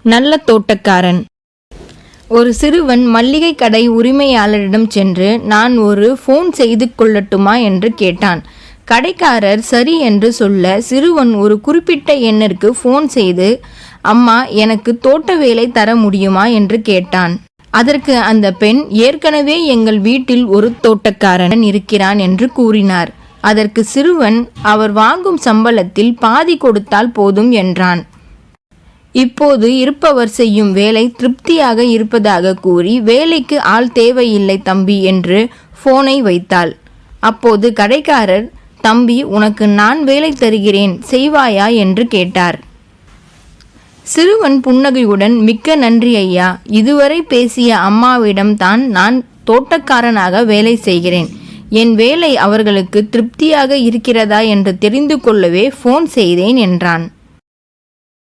நல்ல தோட்டக்காரன். ஒரு சிறுவன் மல்லிகை கடை உரிமையாளரிடம் சென்று, நான் ஒரு ஃபோன் செய்து கொள்ளட்டுமா என்று கேட்டான். கடைக்காரர் சரி என்று சொல்ல, சிறுவன் ஒரு குறிப்பிட்ட எண்ணிற்கு ஃபோன் செய்து, அம்மா, எனக்கு தோட்ட வேலை தர முடியுமா என்று கேட்டான். அதற்கு அந்த பெண், ஏற்கனவே எங்கள் வீட்டில் ஒரு தோட்டக்காரன் இருக்கிறான் என்று கூறினார். அதற்கு சிறுவன், அவர் வாங்கும் சம்பளத்தில் பாதி கொடுத்தால் போதும் என்றான். இப்போது இருப்பவர் செய்யும் வேலை திருப்தியாக இருப்பதாக கூறி, வேலைக்கு ஆள் தேவையில்லை தம்பி என்று போனை வைத்தாள். அப்போது கடைக்காரர், தம்பி, உனக்கு நான் வேலை தருகிறேன், செய்வாயா என்று கேட்டார். சிறுவன் புன்னகையுடன், மிக்க நன்றி ஐயா, இதுவரை பேசிய அம்மாவிடம் தான் நான் தோட்டக்காரனாக வேலை செய்கிறேன். என் வேலை அவர்களுக்கு திருப்தியாக இருக்கிறதா என்று தெரிந்து கொள்ளவே போன் செய்தேன் என்றான்.